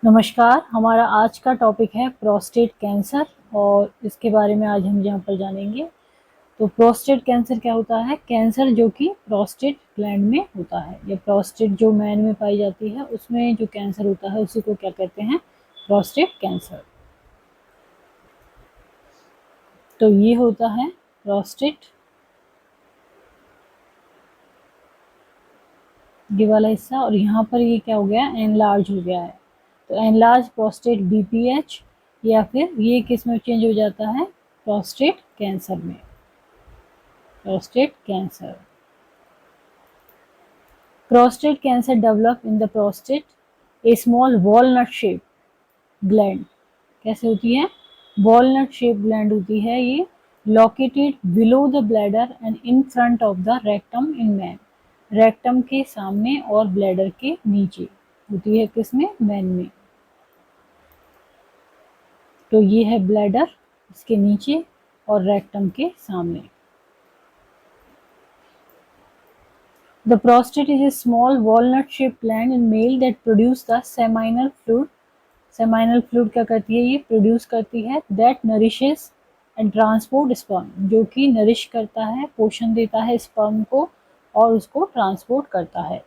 नमस्कार। हमारा आज का टॉपिक है प्रोस्टेट कैंसर और इसके बारे में आज हम यहाँ पर जानेंगे। तो प्रोस्टेट कैंसर क्या होता है? कैंसर जो कि प्रोस्टेट ग्लैंड में होता है या प्रोस्टेट जो मैन में पाई जाती है उसमें जो कैंसर होता है उसी को क्या कहते हैं? Prostate cancer. तो ये होता है प्रोस्टेट, ये वाला हिस्सा, और यहाँ पर ये क्या हो गया? एनलार्ज हो गया है। तो एनलार्ज प्रोस्टेट बीपीएच, या फिर ये किस में चेंज हो जाता है? प्रोस्टेट कैंसर में। Prostate cancer. Prostate cancer develop in the prostate, a small walnut shaped gland। कैसे होती है? वॉलनट शेप ग्लैंड होती है ये, located below the bladder and in front of the rectum in man. Rectum के सामने और ब्लैडर के नीचे होती है। किसमें? मैन में। तो ये है ब्लैडर, इसके नीचे और रेक्टम के सामने। The prostate is a small walnut-shaped gland in male that produce the seminal fluid। Seminal fluid क्या करती है? ये प्रोड्यूस करती है। That nourishes and transport sperm, जो कि नरिश करता है, पोषण देता है स्पर्म को और उसको ट्रांसपोर्ट करता है।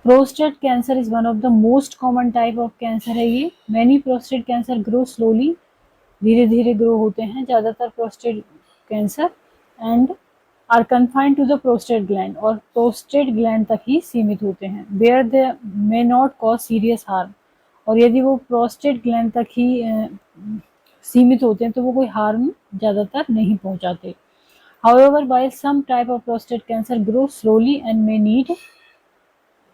Prostate cancer is one of the most common type of cancer है ये। Many prostate cancer grow slowly, धीरे धीरे ग्रो होते हैं ज़्यादातर prostate cancer, and are confined to the prostate gland, और प्रोस्टेट ग्लैंड तक ही सीमित होते हैं। Where they may not cause serious harm, और यदि वो प्रोस्टेट ग्लैंड तक ही सीमित होते हैं तो वो कोई हार्म ज़्यादातर नहीं पहुंचाते। However while some type of prostate cancer grow slowly and may need,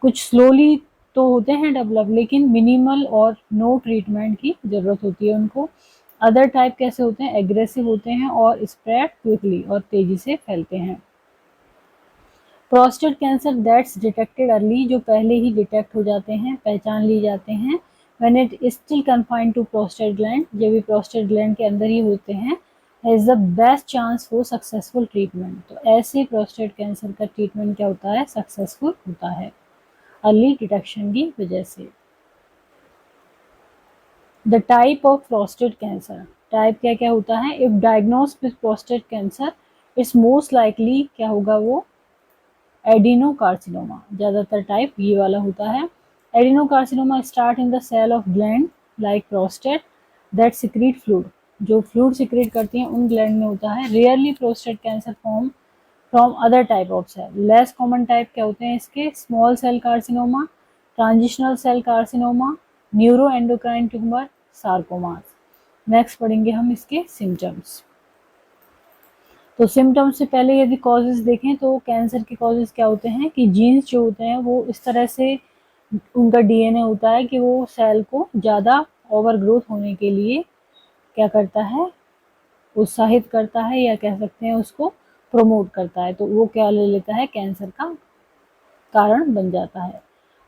कुछ स्लोली तो होते हैं डेवलप, लेकिन मिनिमल और नो ट्रीटमेंट की ज़रूरत होती है उनको। अदर टाइप कैसे होते हैं? एग्रेसिव होते हैं और स्प्रेड क्विकली, और तेज़ी से फैलते हैं। Prostate cancer that's detected early, जो पहले ही डिटेक्ट हो जाते हैं, पहचान ली जाते हैं। When it still confined to prostate gland, जब भी प्रोस्टेट ग्लैंड के अंदर ही होते हैं, has the best chance for successful treatment. तो ऐसे प्रोस्टेट कैंसर का ट्रीटमेंट क्या होता है? सक्सेसफुल होता है अर्ली डिटेक्शन की वजह से। The type of prostate cancer, type क्या क्या होता है? If diagnose with prostate cancer, it's most likely क्या होगा? वो एडिनोकार्सिनोमा। ज़्यादातर टाइप ये वाला होता है। Adenocarcinoma start in the cell of gland like prostate that secrete fluid, जो फ्लूइड सिक्रीट करती हैं उन ग्लैंड में होता है। Rarely prostate cancer form from other type of cell. Less common type क्या होते हैं इसके? Small cell carcinoma, transitional cell carcinoma, neuro endocrine tumour, sarcomas. Next पढ़ेंगे हम इसके सिम्टम्स। तो सिम्टम्स से पहले यदि कॉजेज देखें तो कैंसर के कॉजेज क्या होते हैं कि जीन्स जो होते हैं वो इस तरह से उनका डीएनए होता है कि वो सेल को ज़्यादा ओवर ग्रोथ होने के लिए क्या करता है? उत्साहित करता है, या कह सकते हैं उसको प्रमोट करता है। तो वो क्या ले लेता है? कैंसर का कारण बन जाता है।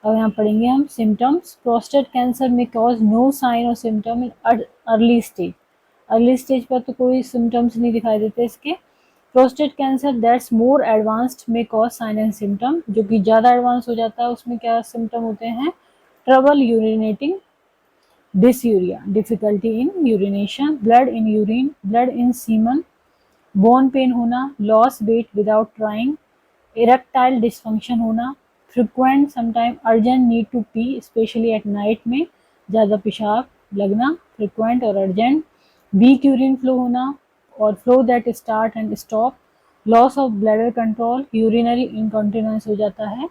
अब यहाँ पढ़ेंगे हम सिम्टम्स। प्रोस्टेट कैंसर में कॉज नो साइन और symptom in early stage. Early stage पर तो कोई सिम्टम्स नहीं दिखाई देते इसके। Prostate cancer that's more advanced में कॉज साइन एंड सिम्टम, जो कि ज़्यादा एडवांस हो जाता है उसमें क्या सिम्टम होते हैं? Trouble urinating, dysuria, difficulty in urination, blood in urine, blood in semen, bone pain होना, loss weight without trying, erectile dysfunction होना, frequent sometime urgent need to pee especially at night में ज़्यादा पेशाब लगना, फ्रिक्वेंट और urgent, week urine flow होना और flow that start and stop, loss of bladder control, urinary incontinence हो जाता है,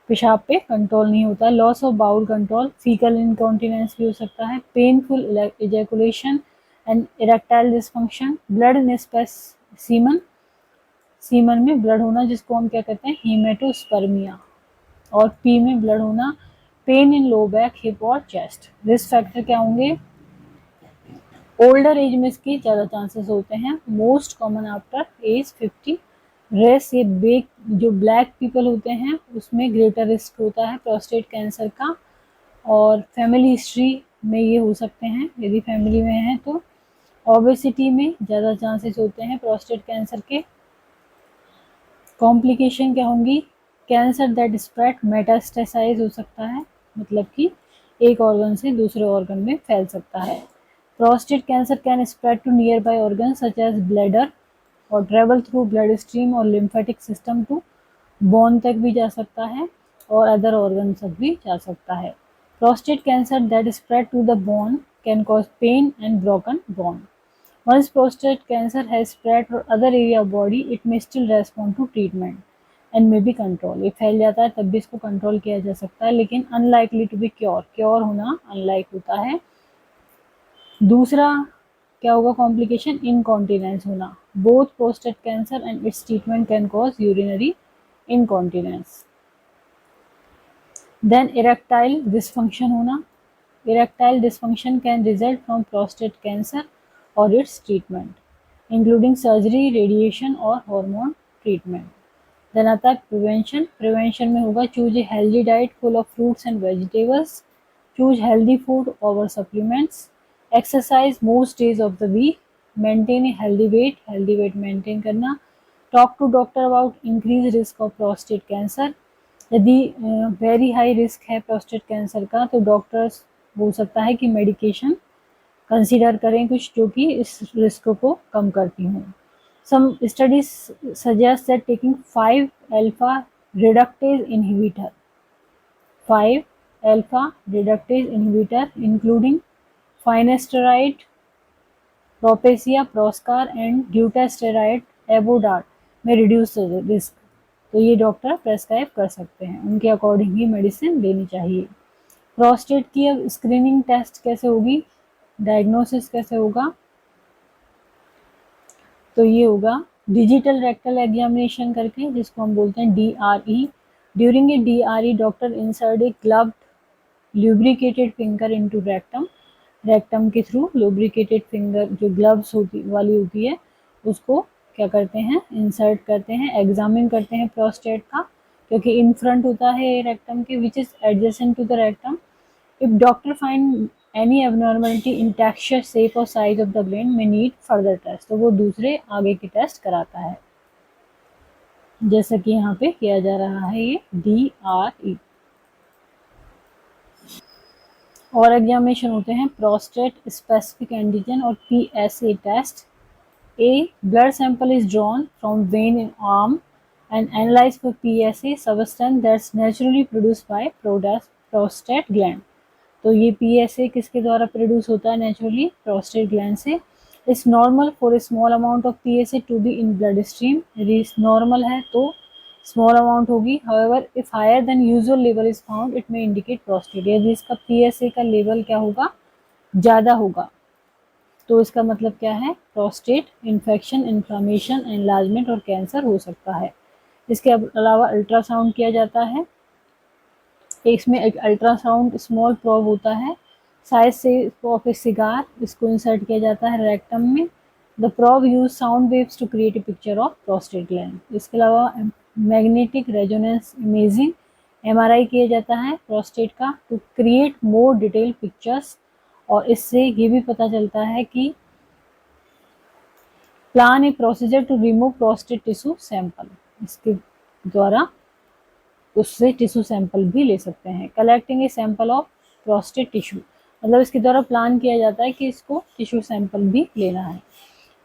पेशाब पे कंट्रोल नहीं होता, loss of bowel control, faecal incontinence भी हो सकता है, painful ejaculation and erectile dysfunction, blood in semen, semen में ब्लड होना जिसको हम क्या कहते हैं? हीमेटोस्पर्मिया, और पी में ब्लड होना, pain in low back, hip और चेस्ट। रिस्क फैक्टर क्या होंगे? ओल्डर एज में इसके ज़्यादा चांसेस होते हैं, most common after age 50। Race, ये जो ब्लैक पीपल होते हैं उसमें ग्रेटर रिस्क होता है प्रोस्टेट कैंसर का, और फैमिली हिस्ट्री में ये हो सकते हैं यदि फैमिली में है तो। ओबेसिटी में ज़्यादा चांसेस होते हैं प्रोस्टेट कैंसर के। कॉम्प्लिकेशन क्या होंगी? कैंसर दैट स्प्रेड मेटास्टेसाइज हो सकता है, मतलब कि एक ऑर्गन से दूसरे ऑर्गन में फैल सकता है। Prostate cancer can spread to nearby organ such as bladder और ट्रेवल थ्रू ब्लड स्ट्रीम और लिम्फेटिक सिस्टम टू बोन तक भी जा सकता है और अदर ऑर्गन तक भी जा सकता है। Prostate cancer that spread to the bone can cause pain and broken bone. Once prostate cancer has spread to other area of body, it may still respond to treatment and may be controlled. ये फैल जाता है तब भी इसको control किया जा सकता है, लेकिन unlikely to be cure, cure होना अनलाइक होता है। दूसरा क्या होगा कॉम्प्लिकेशन, इनकॉन्टिनेंस होना। Both prostate cancer and its treatment can cause urinary incontinence. Then erectile dysfunction होना। Erectile dysfunction can result from prostate cancer और its treatment including surgery, radiation और हार्मोन ट्रीटमेंट। देन आता है प्रिवेंशन। प्रिवेंशन में होगा choose a healthy diet full of fruits and vegetables, choose healthy food over supplements, exercise most days of the week, maintain a healthy weight maintain करना, talk to doctor about increase risk of prostate cancer. यदि very high risk है prostate cancer का तो doctors बोल सकता है कि medication consider करें कुछ जो कि इस रिस्क को कम करती हों। Some studies suggest that taking 5 alpha reductase inhibitor, 5 alpha reductase inhibitor including finasteride, Propecia, Proscar and dutasteride एबोडाट में रिड्यूस रिस्क। तो ये डॉक्टर प्रेस्क्राइब कर सकते हैं, उनके अकॉर्डिंग ही मेडिसिन लेनी चाहिए। प्रोस्टेट की अब स्क्रीनिंग टेस्ट कैसे होगी, डायग्नोसिस कैसे होगा, तो ये होगा डिजिटल रेक्टल एग्जामिनेशन करके, जिसको हम बोलते हैं DRE। During a DRE doctor insert a gloved lubricated finger into rectum, rectum के थ्रू लुब्रिकेटेड फिंगर जो ग्लव्स होती है उसको क्या करते हैं, इंसर्ट करते हैं, एग्जामिन करते हैं प्रोस्टेट का, क्योंकि इन फ्रंट होता है रेक्टम के which is adjacent to the rectum. If doctor find any abnormality in texture, shape और size of the gland may need further test, तो वो दूसरे आगे के टेस्ट कराता है, जैसा कि यहाँ पे किया जा रहा है ये DRE। और एग्जामिनेशन होते हैं प्रोस्टेट स्पेसिफिक एंटीजन और PSA test. A blood sample is drawn from vein in arm and analyzed for PSA substance that's naturally produced by prostate gland। तो ये PSA किसके द्वारा प्रोड्यूस होता है नेचुरली, प्रोस्टेट ग्लैंड से। It's normal for a small amount of PSA to be in blood stream, यदि normal है तो स्मॉल अमाउंट होगी। However if higher than usual level is found it may indicate prostate, यदि इसका PSA का level क्या होगा, ज़्यादा होगा, तो इसका मतलब क्या है, प्रोस्टेट इन्फेक्शन, इन्फ्लामेशन, एनलार्जमेंट और कैंसर हो सकता है। इसके अलावा अल्ट्रासाउंड किया जाता है, इसमें एक अल्ट्रासाउंड स्मॉल प्रोब होता है साइज से ऑफ ए सिगार, इसको इंसर्ट किया जाता है रेक्टम में। The probe use sound waves to create a picture of prostate gland. इसके अलावा मैग्नेटिक रेजोनेंस इमेजिंग MRI किया जाता है प्रोस्टेट का to create more detail pictures, और इससे ये भी पता चलता है कि plan a procedure to remove prostate tissue sample, इसके द्वारा उससे टिश्यू सैंपल भी ले सकते हैं। Collecting a sample of prostate tissue, मतलब इसके द्वारा प्लान किया जाता है कि इसको टिश्यू सैंपल भी लेना है।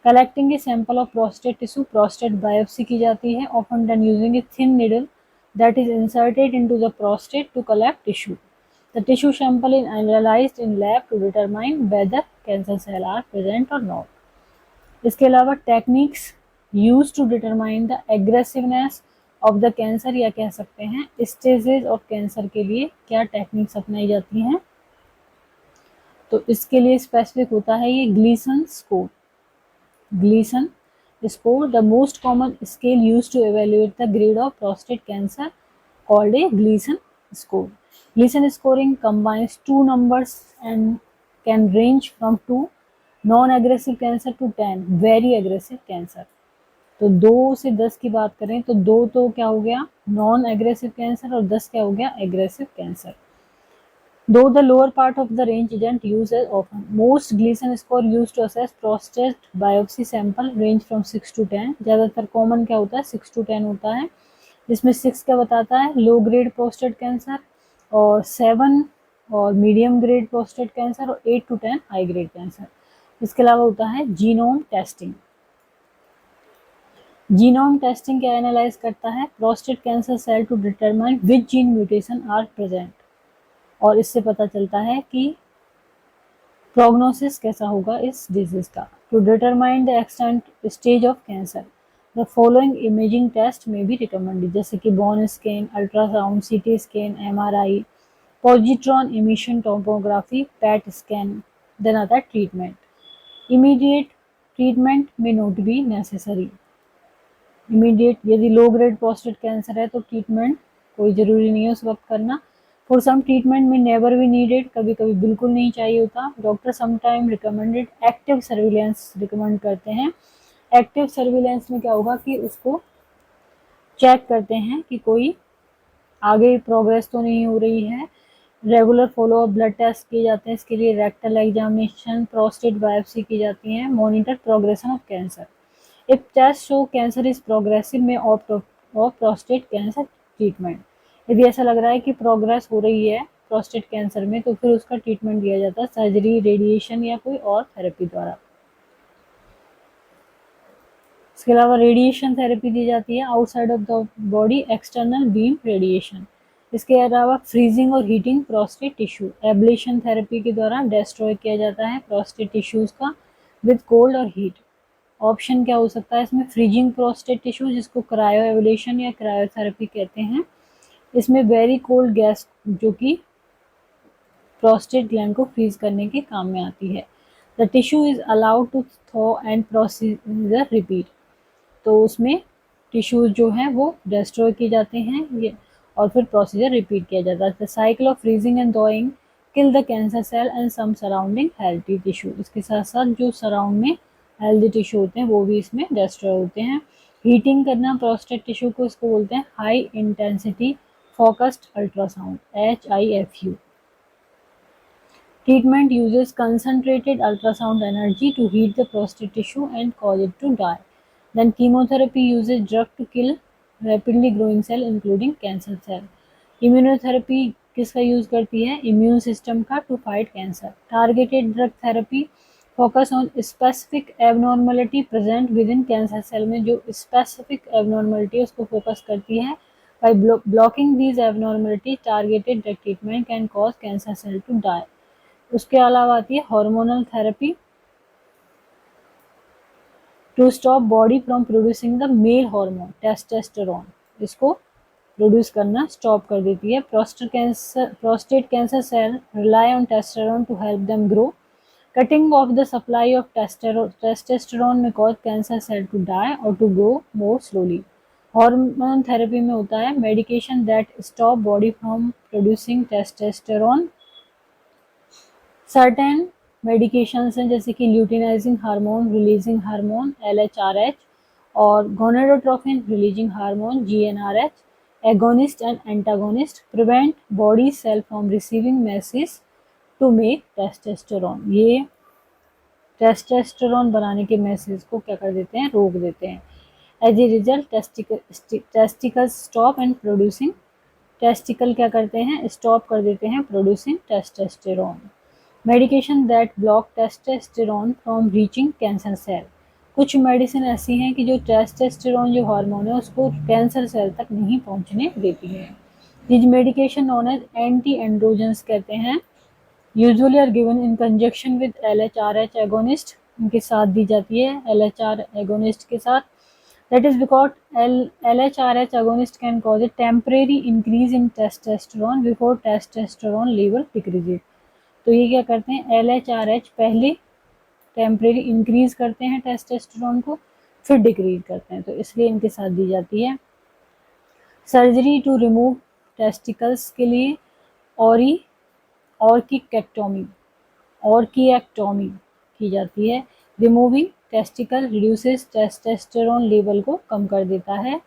Collecting a sample of prostate tissue, prostate biopsy की जाती है, often done using a thin needle that is inserted into the prostate to collect tissue. The tissue sample is analyzed in lab to determine whether cancer cells are present or not. इसके अलावा techniques use to determine the aggressiveness of the cancer, या कह सकते हैं stages of cancer के लिए क्या techniques अपनाई जाती हैं, तो इसके लिए स्पेसिफिक होता है ये Gleason score. Gleason score, the most common scale used to evaluate the grade of prostate cancer called a Gleason score. Gleason scoring combines two numbers and can range from 2 non-aggressive cancer to 10 very aggressive cancer। तो 2 से 10 की बात करें तो 2 तो क्या हो गया नॉन एग्रेसिव कैंसर और 10 क्या हो गया aggressive cancer. Though the lower part of the range isn't used as often, most Gleason score used to assess prostate biopsy sample range from 6 to 10। ज़्यादातर कॉमन क्या होता है 6 to 10 होता है, जिसमें 6 क्या बताता है लो ग्रेड प्रोस्टेट कैंसर और 7 और मीडियम ग्रेड प्रोस्टेट कैंसर और 8 to 10 हाई ग्रेड कैंसर। इसके अलावा होता है जीनोम टेस्टिंग। जीनोम टेस्टिंग क्या एनालाइज करता है? Prostate cancer cell to determine which gene mutation are present, और इससे पता चलता है कि प्रोग्नोसिस कैसा होगा इस डिजीज का। To determine the extent stage of cancer the following imaging test may be recommended, जैसे कि bone scan, ultrasound, CT scan, MRI, positron emission tomography, PET scan. Then आता है treatment. Immediate treatment may not be necessary. Immediate यदि low grade prostate cancer है तो treatment कोई ज़रूरी नहीं है उस वक्त करना। फॉर सम ट्रीटमेंट में नेवर भी नीडेड, कभी कभी बिल्कुल नहीं चाहिए होता। Doctor sometime recommended active surveillance recommend करते हैं। एक्टिव सर्विलेंस में क्या होगा कि उसको चेक करते हैं कि कोई आगे प्रोग्रेस तो नहीं हो रही है। रेगुलर फॉलोअप ब्लड टेस्ट किए जाते हैं इसके लिए, रेक्टल एग्जामिनेशन, प्रोस्टेट बायोप्सी की जाती है, monitor progression of cancer. If tests show cancer is progressive में opt of prostate cancer treatment। यदि ऐसा लग रहा है कि प्रोग्रेस हो रही है प्रोस्टेट कैंसर में तो फिर उसका ट्रीटमेंट दिया जाता है सर्जरी, रेडिएशन या कोई और थेरेपी द्वारा। इसके अलावा रेडिएशन थेरेपी दी जाती है outside of the body, external beam radiation. इसके अलावा फ्रीजिंग और heating prostate tissue, ablation therapy के द्वारा डिस्ट्रॉय किया जाता है प्रोस्टेट टिश्यूज का विद कोल्ड और हीट। ऑप्शन क्या हो सकता है इसमें? फ्रीजिंग प्रोस्टेट टिश्यू जिसको क्रायो एवोल्यूशन या क्रायोथेरेपी कहते हैं। इसमें वेरी कोल्ड गैस जो कि प्रोस्टेट ग्लैंड को फ्रीज करने के काम में आती है। The tissue is allowed to thaw and procedure repeat. तो उसमें टिश्यूज जो हैं वो डिस्ट्रॉय किए जाते हैं ये, और फिर प्रोसीजर रिपीट किया जाता है। The cycle of freezing and thawing kill the cancer cell and some surrounding healthy tissue. इसके साथ साथ जो सराउंड में हेल्दी टिश्यू होते हैं वो भी इसमें डिस्ट्रॉय होते हैं। हीटिंग करना प्रोस्टेट टिश्यू को इसको बोलते हैं high intensity focused ultrasound, HIFU। Treatment uses concentrated ultrasound energy to heat the prostate tissue and cause it to die. Then chemotherapy uses drug to kill rapidly growing cell including cancer cell. Immunotherapy किसका use करती है? Immune system का to fight cancer. Targeted drug therapy focus on specific abnormality present within cancer cell में जो specific abnormality है उसको focus करती है। By blocking these abnormalities, targeted drug treatment can cause cancer cell to die. उसके अलावा आती है hormonal therapy to stop body from producing the male hormone testosterone. इसको प्रोड्यूस करना स्टॉप कर देती है। Prostate cancer cell rely on testosterone to help them grow. Cutting off the supply of testosterone may cause cancer cell to die और to grow more slowly. Hormone therapy में होता है medication that stop body from producing testosterone. Certain medications हैं जैसे कि luteinizing hormone releasing hormone LHRH और gonadotrophin releasing hormone GnRH। Agonist and antagonist prevent body cell from receiving message to make testosterone. ये testosterone बनाने के message को क्या कर देते हैं? रोक देते हैं। As a result testicle stop and producing. Testicle क्या करते हैं? स्टॉप कर देते हैं producing testosterone. Medication that block testosterone from reaching cancer cell. कुछ मेडिसिन ऐसी हैं कि जो टेस्टोस्टेरोन जो हार्मोन है उसको कैंसर सेल तक नहीं पहुंचने देती है। This medication known as anti androgens कहते हैं। Usually are given in conjunction with LHRH agonist, इनके साथ दी जाती है LHR एगोनिस्ट के साथ। That is because LHRH agonist can cause a temporary increase in testosterone before testosterone level decreases। तो ये क्या करते हैं? LHRH पहले टेम्परेरी इंक्रीज करते हैं टेस्टोस्टेरोन को, फिर डिक्रीज करते हैं, तो इसलिए इनके साथ दी जाती है। सर्जरी टू रिमूव टेस्टिकल्स के लिए ऑर्किएक्टोमी की जाती है। Removing testicle reduces testosterone level को कम कर देता है।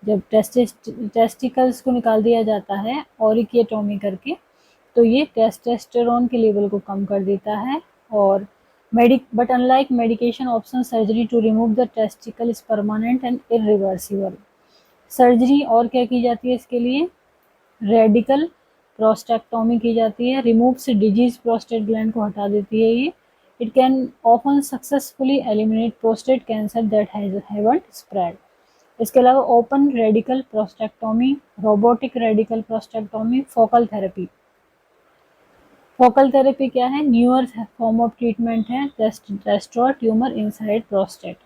जब टेस्टिकल्स को निकाल दिया जाता है ऑर्किएक्टोमी करके तो ये टेस्टोस्टेरोन के लेवल को कम कर देता है। और but unlike medication option surgery to remove the testicle is permanent and irreversible. Surgery और क्या की जाती है इसके लिए? रेडिकल प्रोस्टेक्टोमी की जाती है, रिमूव्स डिजीज प्रोस्टेट ग्लैंड को हटा देती है ये। It can often successfully eliminate prostate cancer that haven't spread. इसके अलावा open radical prostatectomy, robotic radical prostatectomy, focal therapy. Focal therapy क्या है? न्यूअर फॉर्म ऑफ ट्रीटमेंट है, restore tumour inside prostate.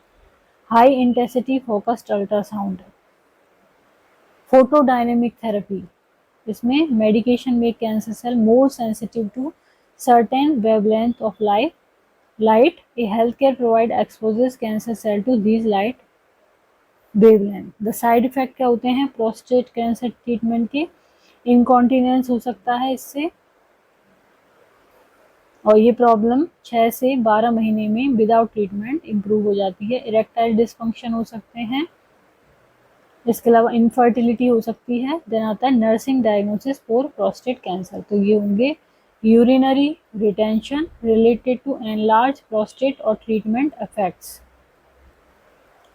High intensity focused ultrasound. Photodynamic therapy, इसमें medication make cancer cell more sensitive to certain wavelength of light. A healthcare provider exposes cancer cell to these light wavelength. The side effect क्या होते हैं prostate cancer treatment के? Incontinence हो सकता है इससे, और ये प्रॉब्लम 6 से 12 महीने में विदाउट ट्रीटमेंट इम्प्रूव हो जाती है। इरेक्टाइल डिसफंक्शन हो सकते हैं, इसके अलावा इनफर्टिलिटी हो सकती है। देन आता है nursing diagnosis for prostate cancer, तो ये होंगे urinary retention related to enlarge prostate और treatment effects,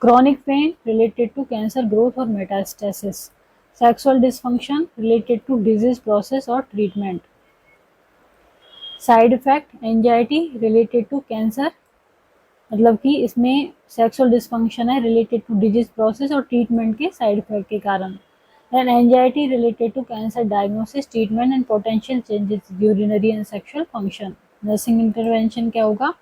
chronic pain related to cancer growth or metastasis, sexual dysfunction related to disease process or treatment, side effect anxiety related to cancer, मतलब कि इसमें sexual dysfunction है related to disease process और treatment के side effect के कारण। And anxiety related to cancer diagnosis, treatment and potential changes urinary and sexual function. Nursing intervention क्या होगा?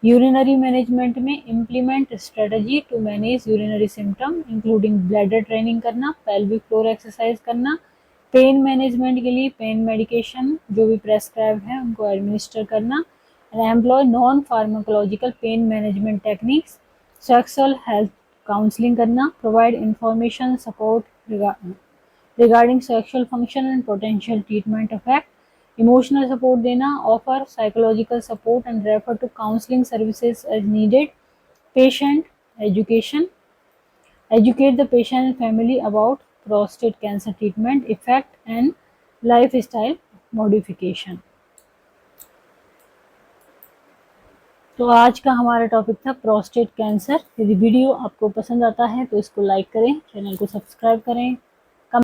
यूरिनरी मैनेजमेंट में implement strategy to manage urinary symptom including bladder training करना, pelvic floor exercise करना। Pain management के लिए pen medication जो भी prescribe है उनको एडमिनिस्टर करना। and employ non-pharmacological pain management techniques, sexual health counseling करना, provide information support regarding sexual function and potential treatment effect, emotional support देना, offer psychological support and refer to counseling services as needed, patient education, educate the patient and family about prostate cancer treatment effect and lifestyle modification। तो आज का हमारा topic था prostate cancer. यदि video आपको पसंद आता है तो इसको लाइक करें, चैनल को सब्सक्राइब करें।